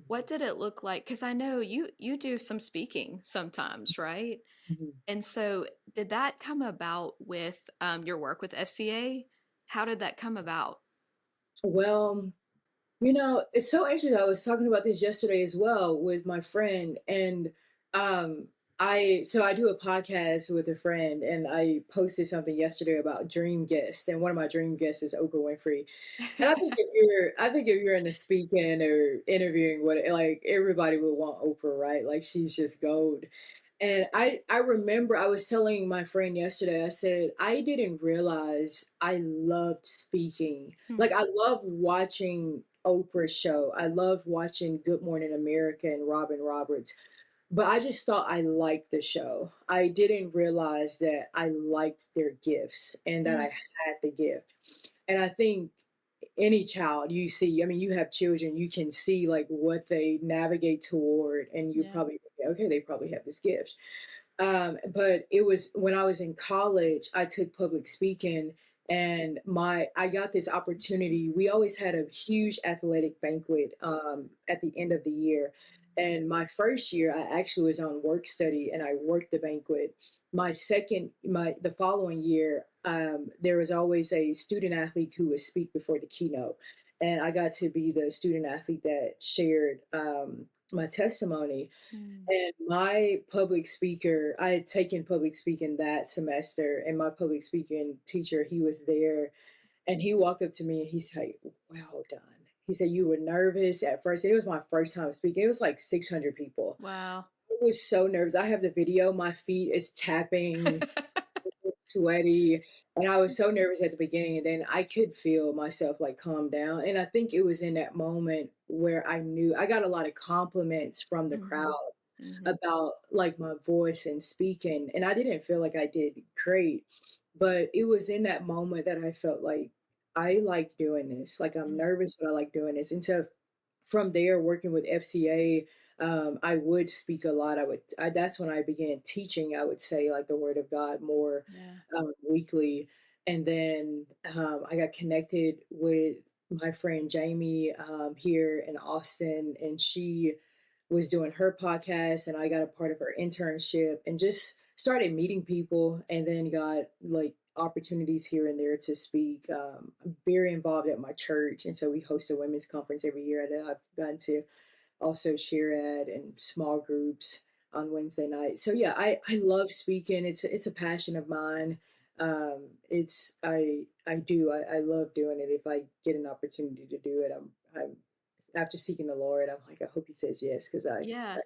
What did it look like? Because I know you do some speaking sometimes, right? Mhm. And so did that come about with your work with FCA? How did that come about? Well, it's so interesting. I was talking about this yesterday as well with my friend, and um, I do a podcast with a friend, and I posted something yesterday about dream guests, and one of my dream guests is Oprah Winfrey. And I think if you're into speaking or interviewing, what like everybody would want Oprah, right? Like she's just gold. And I remember I was telling my friend yesterday, I said, I didn't realize I loved speaking. Hmm, Like I love watching Oprah's show. I love watching Good Morning America and Robin Roberts. But I just thought I liked the show. I didn't realize that I liked their gifts and that mm, I had the gift. And I think any child you see, I mean, you have children, you can see like what they navigate toward, and you yeah. probably think, okay, they probably have this gift. But it was when I was in college, I took public speaking, and my I got this opportunity. We always had a huge athletic banquet at the end of the year. And my first year, I actually was on work study and I worked the banquet. The following year, there was always a student athlete who would speak before the keynote, and I got to be the student athlete that shared my testimony. Mm, And my public speaker, I had taken public speaking that semester, and my public speaking teacher, he was there, and he walked up to me and he said, "Well done." He said, "You were nervous at first." It was my first time speaking. It was like 600 people. wow. I was so nervous. I have the video. My feet is tapping, sweaty, and I was so nervous at the beginning, and then I could feel myself like calm down. And I think it was in that moment where I knew I got a lot of compliments from the Hmm, crowd hmm, about like my voice and speaking, and I didn't feel like I did great, but it was in that moment that I felt like I like doing this. Like I'm mm, nervous, but I like doing this. And so from there, working with FCA, I would speak a lot. That's when I began teaching. I would say like the Word of God more yeah. weekly, and then I got connected with my friend Jamie here in Austin, and she was doing her podcast, and I got a part of her internship, and just started meeting people, and then got like opportunities here and there to speak. I'm very involved at my church, and so we host a women's conference every year that I've gotten to also share at, and small groups on Wednesday night. So yeah, I love speaking. It's a passion of mine. It's I love doing it. If I get an opportunity to do it, I'm after seeking the Lord, I'm like, I hope He says yes, because Yeah.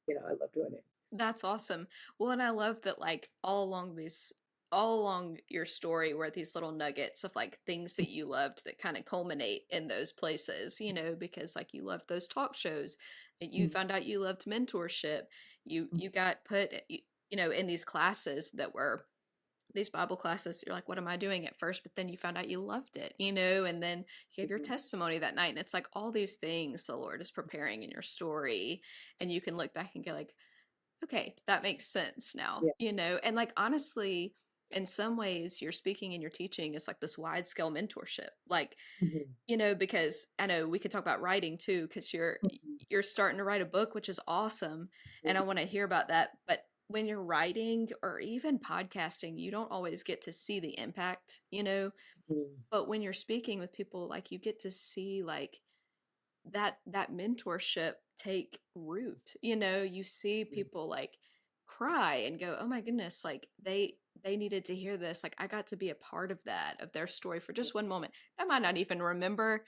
I love doing it. That's awesome. Well, and I love that, like, all along this all along your story were these little nuggets of like things that you loved that kind of culminate in those places, because like you loved those talk shows, and you Mhm, found out you loved mentorship. You got put, in these classes that were these Bible classes. You're like, what am I doing at first? But then you found out you loved it, and then you gave your mhm, testimony that night. And it's like all these things the Lord is preparing in your story. And you can look back and go like, okay, that makes sense now, yeah, and like honestly, in some ways, your speaking and your teaching is like this wide scale mentorship. Like, mhm, because I know we could talk about writing too, because mhm, you're starting to write a book, which is awesome. And I want to hear about that. But when you're writing or even podcasting, you don't always get to see the impact. mhm, But when you're speaking with people, like you get to see like that mentorship take root. You see mhm, people like cry and go, oh my goodness, like they needed to hear this. Like I got to be a part of that, of their story for just one moment. I might not even remember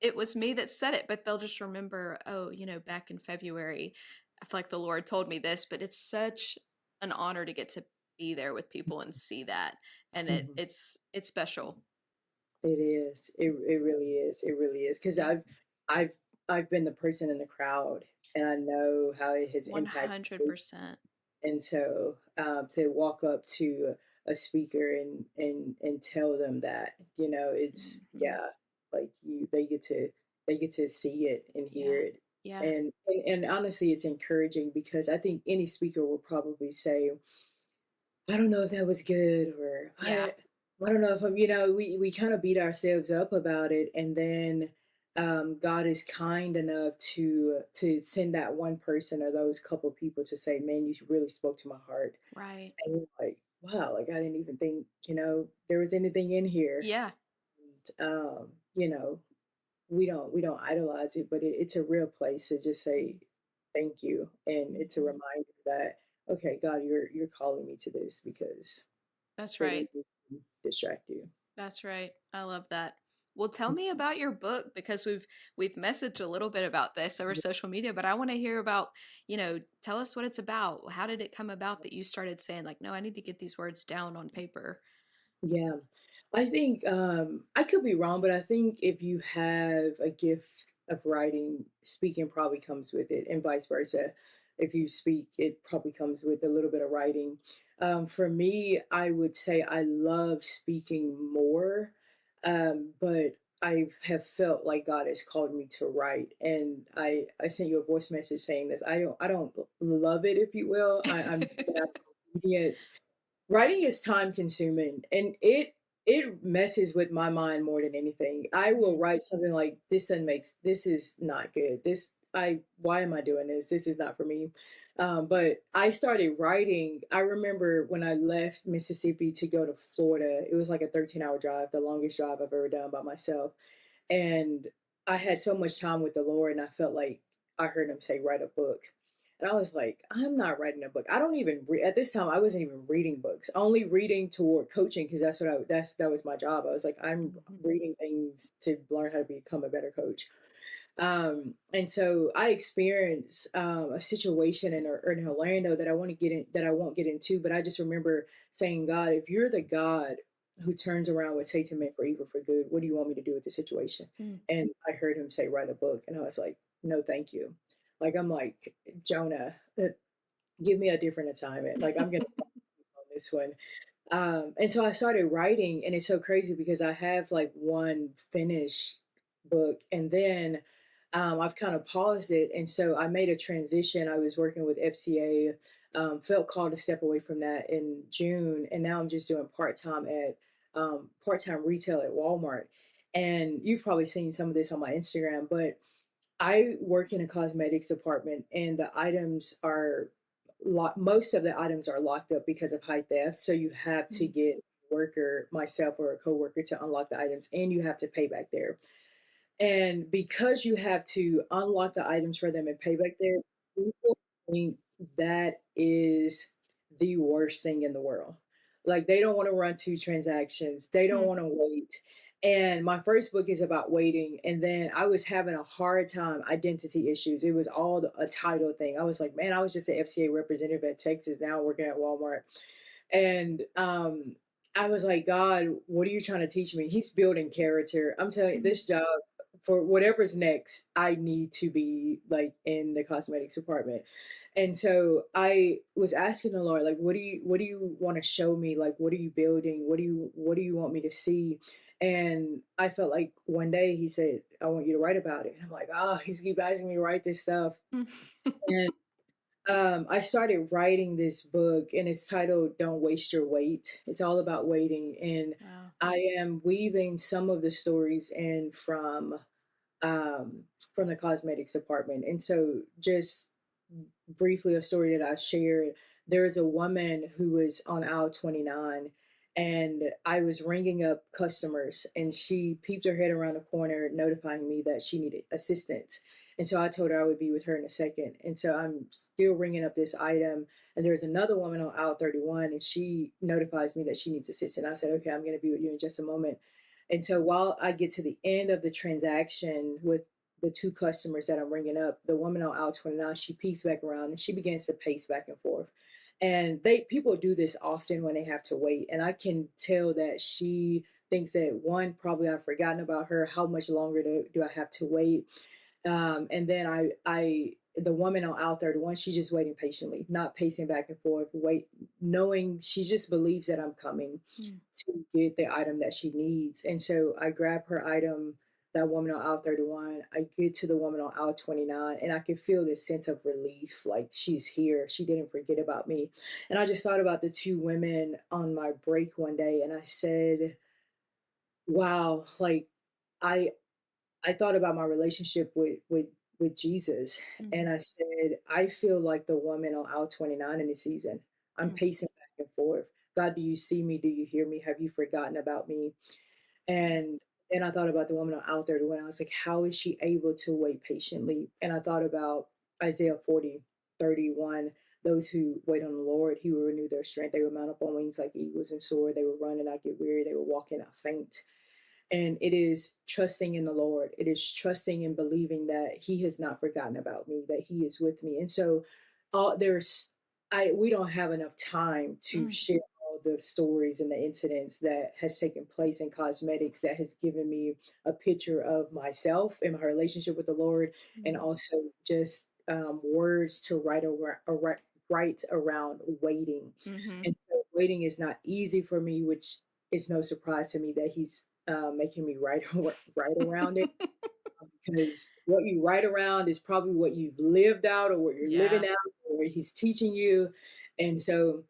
it was me that said it, but they'll just remember, oh, back in February, I feel like the Lord told me this. But it's such an honor to get to be there with people and see that. And mhm. it's special. It is. It really is. It really is. Because I've I've been the person in the crowd, and I know how it has impacted me. 100%. And so to walk up to a speaker and tell them that, it's Hmm. yeah, like they get to see it and hear Yeah. it. Yeah. And honestly, it's encouraging because I think any speaker will probably say, I don't know if that was good, or Yeah. I don't know if I'm, we kind of beat ourselves up about it. And then God is kind enough to send that one person or those couple people to say, man, you really spoke to my heart. Right. And you're like, wow, like I didn't even think, there was anything in here. Yeah. And, we don't idolize it, but it's a real place to just say thank you, and it's a Mhm. reminder that okay, God, you're calling me to this because That's the right. enemy can distract you. That's right. I love that. Well, tell me about your book, because we've messaged a little bit about this over social media, but I want to hear about, tell us what it's about. How did it come about that you started saying like, no, I need to get these words down on paper? Yeah. I think I could be wrong, but I think if you have a gift of writing, speaking probably comes with it, and vice versa. If you speak, it probably comes with a little bit of writing. For me, I would say I love speaking more, but I have felt like God has called me to write, and I sent you a voice message saying this. I don't love it, if you will. I'm obedient. Writing is time consuming, and it messes with my mind more than anything. I will Mm, write something like this is not good. Why am I doing this? This is not for me. But I started writing. I remember when I left Mississippi to go to Florida, it was like a 13-hour drive, the longest drive I've ever done by myself. And I had so much time with the Lord, and I felt like I heard him say, write a book. And I was like, I'm not writing a book. I don't even at this time I wasn't even reading books. Only reading toward coaching because that was my job. I was like, I'm mhm, reading things to learn how to become a better coach. And so I experienced a situation in Orlando that I won't get into, but I just remember saying, God, if you're the God who turns around what Satan meant for evil for good, what do you want me to do with the situation? mm, And I heard him say, write a book. And I was like, no, thank you. Like, I'm like, Jonah, give me a different assignment. Like, I'm going to on this one. And so I started writing, and it's so crazy because I have like one finished book, and then I've kind of paused it. And so I made a transition. I was working with FCA, felt called to step away from that in June, and now I'm just doing part time retail at Walmart. And you've probably seen some of this on my Instagram, but I work in a cosmetics department, and the items are most of the items are locked up because of high theft. So you have to mm, get a worker, myself or a coworker, to unlock the items, and you have to pay back there. And because you have to unlock the items for them and pay back there, people think that is the worst thing in the world. Like they don't want to run two transactions. They don't mm, want to wait. And my first book is about waiting. And then I was having a hard time identity issues. It was all a title thing. I was like, man, I was just the FCA representative at Texas, now working at Walmart. And I was like, God, what are you trying to teach me? He's building character. I'm telling you, Mhm. this job, for whatever's next, I need to be like in the cosmetics department. And so I was asking the Lord, like, what do you want to show me? Like, what are you building? What do you want me to see? And I felt like one day he said, I want you to write about it. And I'm like, he's keep asking me to write this stuff. And I started writing this book, and it's titled "Don't Waste Your Wait." It's all about waiting, and Wow. I am weaving some of the stories in um, from the cosmetics department. And so, just briefly, a story that I shared. There is a woman who was on aisle 29, and I was ringing up customers, and she peeped her head around the corner, notifying me that she needed assistance. And so I told her I would be with her in a second. And so I'm still ringing up this item, and there's another woman on aisle 31, and she notifies me that she needs assistance. I said, okay, I'm going to be with you in just a moment. And so while I get to the end of the transaction with the two customers that I'm ringing up, the woman on aisle 29, she peeks back around and she begins to pace back and forth. And people do this often when they have to wait. And I can tell that she thinks that one, probably I've forgotten about her. How much longer do I have to wait? And then the woman on aisle 31, she's just waiting patiently, not pacing back and forth, knowing she just believes that I'm coming Mm. to get the item that she needs. And so I grab her item, that woman on aisle 31. I get to the woman on aisle 29, and I can feel this sense of relief, like she's here. She didn't forget about me. And I just thought about the two women on my break one day, and I said, wow, like I I thought about my relationship with Jesus, and Mhm. I said, I feel like the woman on aisle 29 in this season. I'm Mm. pacing back and forth. God, do you see me? Do you hear me? Have you forgotten about me? Yeah. And then I thought about the woman on aisle 31. I was like, how is she able to wait patiently? And I thought about Isaiah 40:31. Those who wait on the Lord, he will renew their strength. They will mount up on wings like eagles and soar. They will run and not get weary. They will walk and not faint. And it is trusting in the Lord. It is trusting and believing that He has not forgotten about me, that He is with me. And so, there's, we don't have enough time to Mm. share all the stories and the incidents that has taken place in cosmetics that has given me a picture of myself and my relationship with the Lord, and Mhm. also just words to write around waiting. Mhm. And so waiting is not easy for me, which is no surprise to me that he's making me write write around it, because what you write around is probably what you've lived out or what you're living Yeah. out or what he's teaching you. And so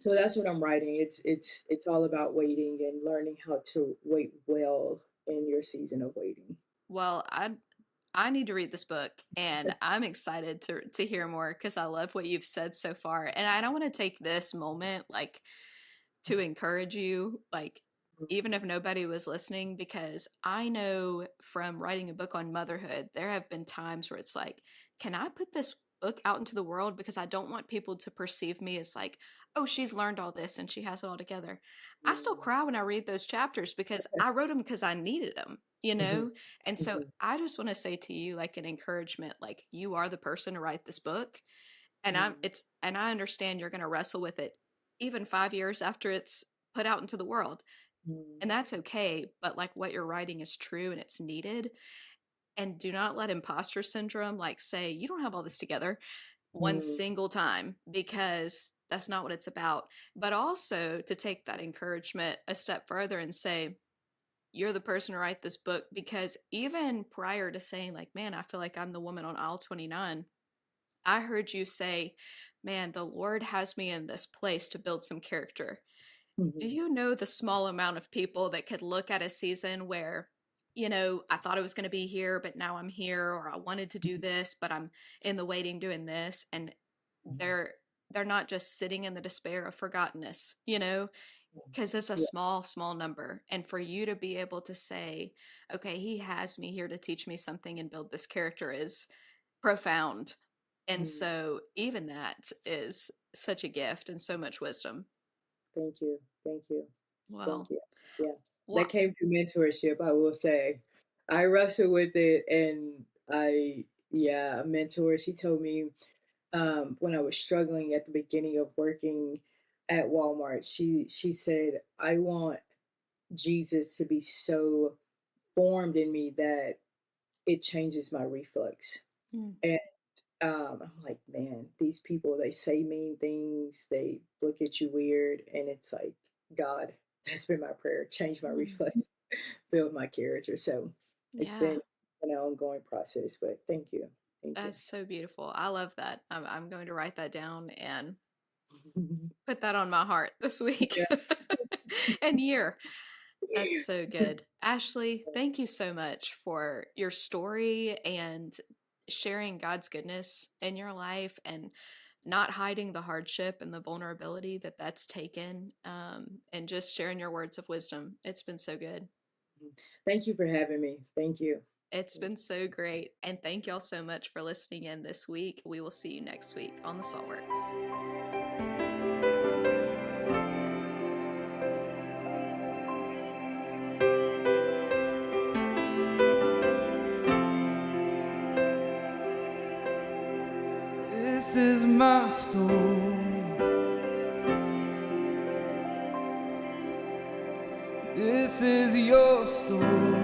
that's what I'm writing. It's all about waiting and learning how to wait well in your season of waiting. Well, I need to read this book, and I'm excited to hear more because I love what you've said so far. And I don't want to take this moment like to encourage you, like even if nobody was listening, because I know from writing a book on motherhood, there have been times where it's like, can I put this book out into the world because I don't want people to perceive me as like, oh, she's learned all this and she has it all together. I still Mm. cry when I read those chapters because I wrote them because I needed them, you Mhm, know? And so mhm, I just want to say to you like an encouragement, like you are the person to write this book, and mhm, I understand you're going to wrestle with it even 5 years after it's put out into the world. mhm, And that's okay, but like what you're writing is true and it's needed. And do not let imposter syndrome like say you don't have all this together one mhm, single time, because that's not what it's about. But also to take that encouragement a step further and say you're the person to write this book, because even prior to saying like, man, I feel like I'm the woman on aisle 29, I heard you say, man, the Lord has me in this place to build some character. Do mhm, you know the small amount of people that could look at a season where, I thought I was going to be here, but now I'm here, or I wanted to do this, but I'm in the waiting doing this, and mhm, they're not just sitting in the despair of forgottenness, mhm. because it's a Yeah. small, small number. And for you to be able to say, okay, he has me here to teach me something and build this character is profound. And Mhm. so even that is such a gift and so much wisdom. Thank you. Thank you. Thank Well, you. Yeah. That what came through mentorship, I will say. I wrestled with it, and yeah, a mentor, she told me when I was struggling at the beginning of working, at Walmart. She said, "I want Jesus to be so formed in me that it changes my reflux." Mm. And I'm like, man, these people, they say mean things, they look at you weird, and it's like, God, that's been my prayer, change my Mm. reflex, build my character. So it's Yeah, been an ongoing process, but thank you. Thank you. that's so beautiful. I love that. I'm going to write that down and put that on my heart this week Yeah. and year. That's so good. Ashley, thank you so much for your story and sharing God's goodness in your life and not hiding the hardship and the vulnerability that that's taken, and just sharing your words of wisdom. It's been so good. Thank you for having me. Thank you. It's been so great. And thank y'all so much for listening in this week. We will see you next week on the Saltworks. This is my story. This is your story.